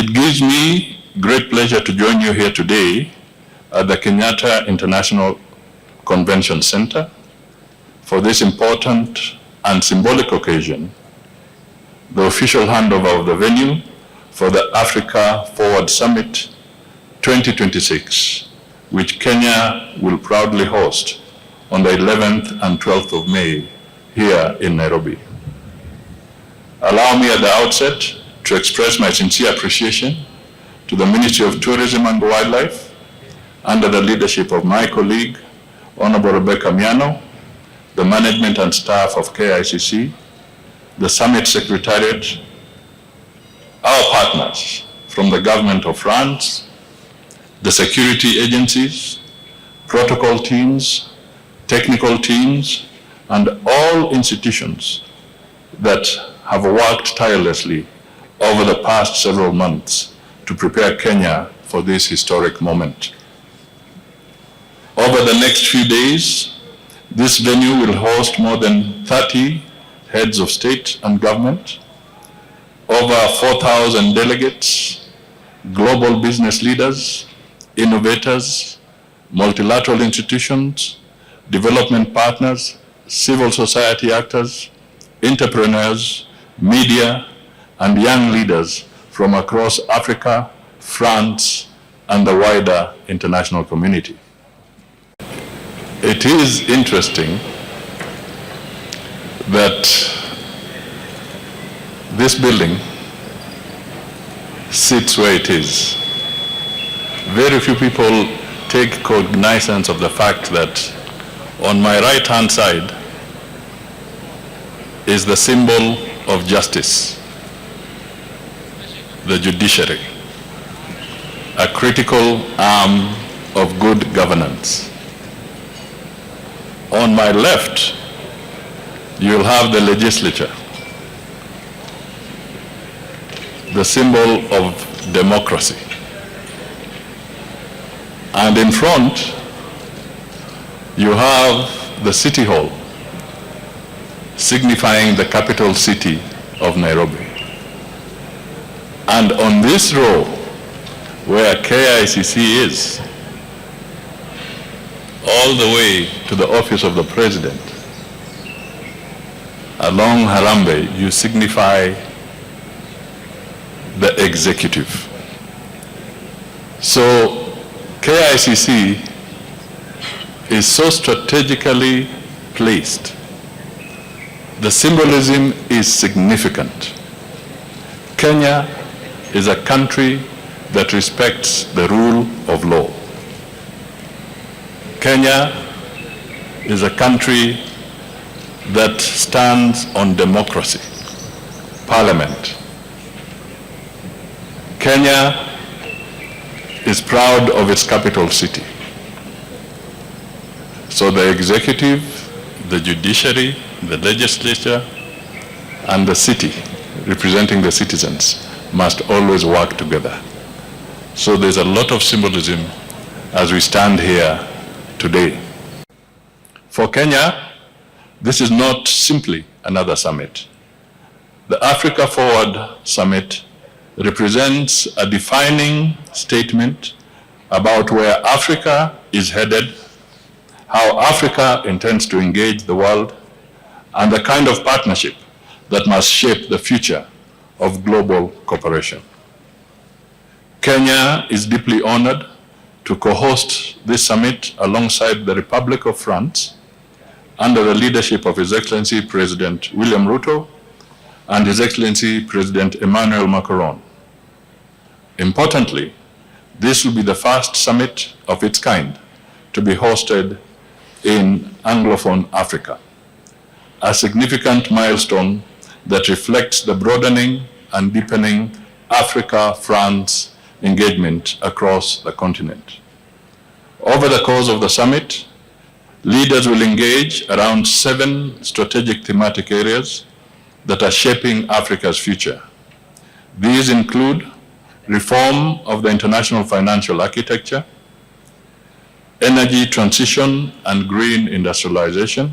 It gives me great pleasure to join you here today at the Kenyatta International Convention Center for this important and symbolic occasion, the official handover of the venue for the Africa Forward Summit 2026, which Kenya will proudly host on the 11th and 12th of May here in Nairobi. Allow me at the outset to express my sincere appreciation to the Ministry of Tourism and Wildlife under the leadership of my colleague, Honorable Rebecca Miano, the management and staff of KICC, the Summit Secretariat, our partners from the Government of France, the security agencies, protocol teams, technical teams, and all institutions that have worked tirelessly over the past several months to prepare Kenya for this historic moment. Over the next few days, this venue will host more than 30 heads of state and government, over 4,000 delegates, global business leaders, innovators, multilateral institutions, development partners, civil society actors, entrepreneurs, media, and young leaders from across Africa, France, and the wider international community. It is interesting that this building sits where it is. Very few people take cognizance of the fact that on my right-hand side is the symbol of justice, the judiciary, a critical arm of good governance. On my left, you'll have the legislature, the symbol of democracy. And in front, you have the City Hall, signifying the capital city of Nairobi. And on this row, where KICC is, all the way to the office of the president, along Harambee, you signify the executive. So KICC is so strategically placed. The symbolism is significant. Kenya is a country that respects the rule of law. Kenya is a country that stands on democracy, parliament. Kenya is proud of its capital city. So the executive, the judiciary, the legislature, and the city, representing the citizens, must always work together. So there's a lot of symbolism as we stand here today. For Kenya, this is not simply another summit. The Africa Forward Summit represents a defining statement about where Africa is headed, how Africa intends to engage the world, and the kind of partnership that must shape the future of global cooperation. Kenya is deeply honored to co-host this summit alongside the Republic of France under the leadership of His Excellency President William Ruto and His Excellency President Emmanuel Macron. Importantly, this will be the first summit of its kind to be hosted in Anglophone Africa, a significant milestone that reflects the broadening and deepening Africa-France engagement across the continent. Over the course of the summit, leaders will engage around 7 strategic thematic areas that are shaping Africa's future. These include reform of the international financial architecture, energy transition and green industrialization,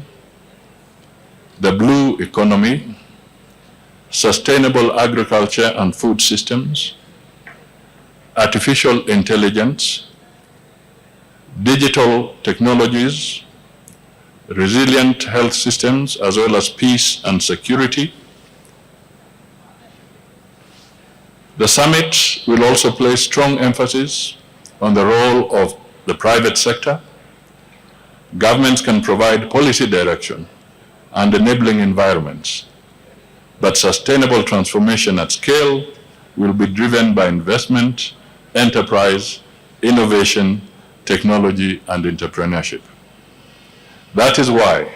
the blue economy, sustainable agriculture and food systems, artificial intelligence, digital technologies, resilient health systems, as well as peace and security. The summit will also place strong emphasis on the role of the private sector. Governments can provide policy direction and enabling environments, but sustainable transformation at scale will be driven by investment, enterprise, innovation, technology, and entrepreneurship. That is why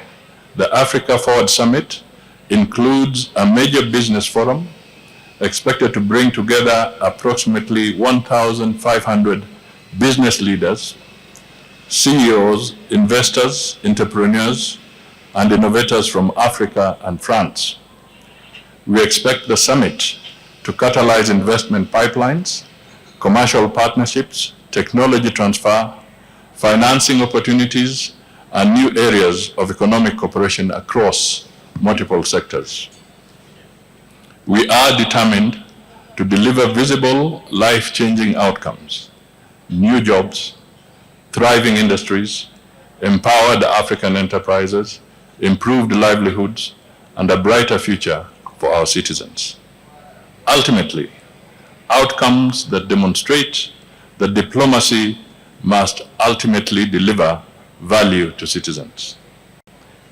the Africa Forward Summit includes a major business forum expected to bring together approximately 1,500 business leaders, CEOs, investors, entrepreneurs, and innovators from Africa and France. We expect the summit to catalyze investment pipelines, commercial partnerships, technology transfer, financing opportunities, and new areas of economic cooperation across multiple sectors. We are determined to deliver visible, life-changing outcomes, new jobs, thriving industries, empowered African enterprises, improved livelihoods, and a brighter future for our citizens. Ultimately, outcomes that demonstrate that diplomacy must ultimately deliver value to citizens.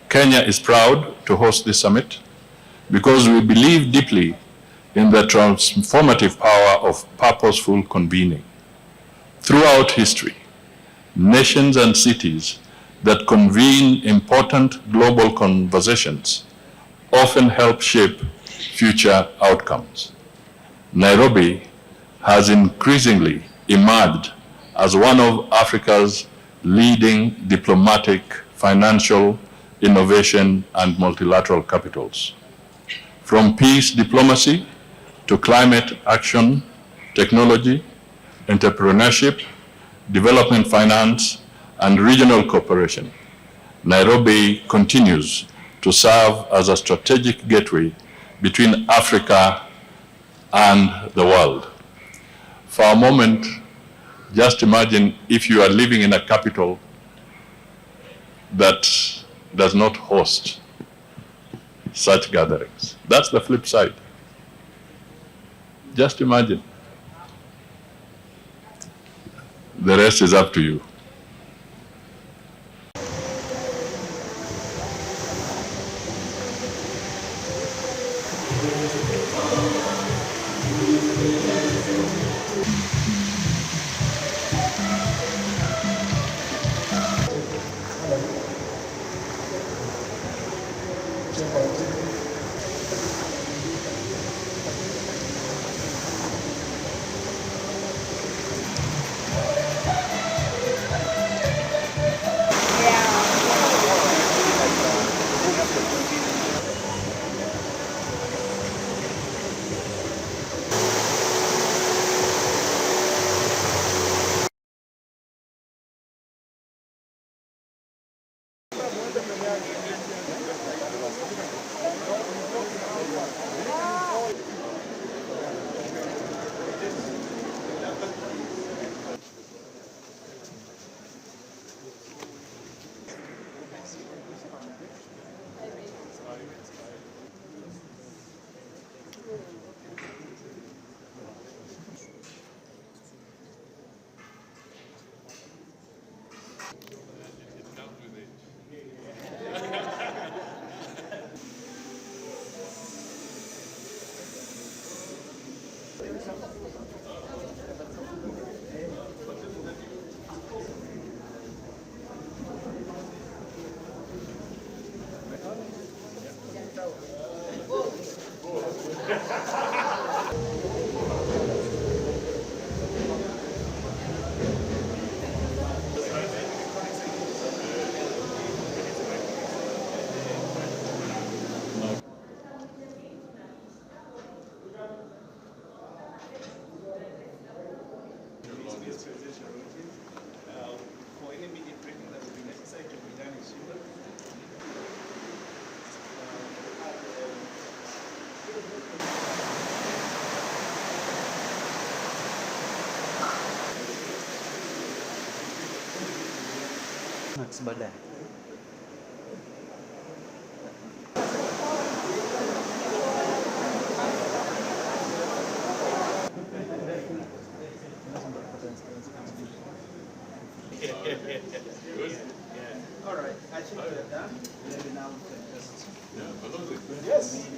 Kenya is proud to host this summit because we believe deeply in the transformative power of purposeful convening. Throughout history, nations and cities that convene important global conversations often help shape future outcomes. Nairobi has increasingly emerged as one of Africa's leading diplomatic, financial, innovation, and multilateral capitals. From peace diplomacy to climate action, technology, entrepreneurship, development finance, and regional cooperation, Nairobi continues to serve as a strategic gateway between Africa and the world. For a moment, just imagine if you are living in a capital that does not host such gatherings. That's the flip side. Just imagine. The rest is up to you. Baadaye. All right, I think we're done. Maybe now we can just. Yes.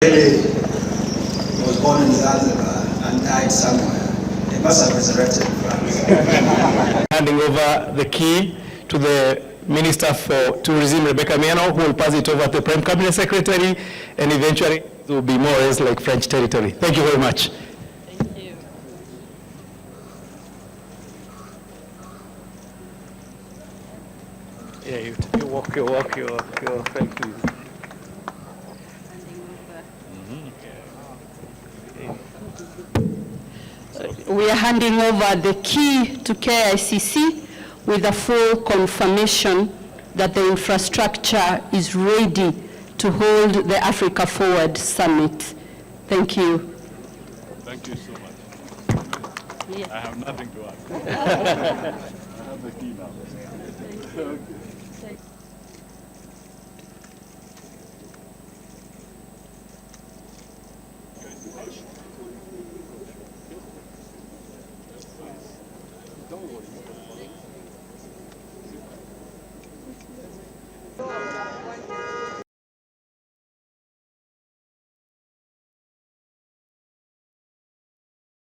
Really was born in Zanzibar and died somewhere. They must have resurrected in France. Handing over the key to the Minister for Tourism, Rebecca Miano, who will pass it over to the Prime Cabinet Secretary, and eventually it will be more or less like French territory. Thank you very much. Thank you. Yeah, you walk. Thank you. We are handing over the key to KICC with a full confirmation that the infrastructure is ready to hold the Africa Forward Summit. Thank you. Thank you so much. Yeah. I have nothing to add. I have the key now. Don't worry.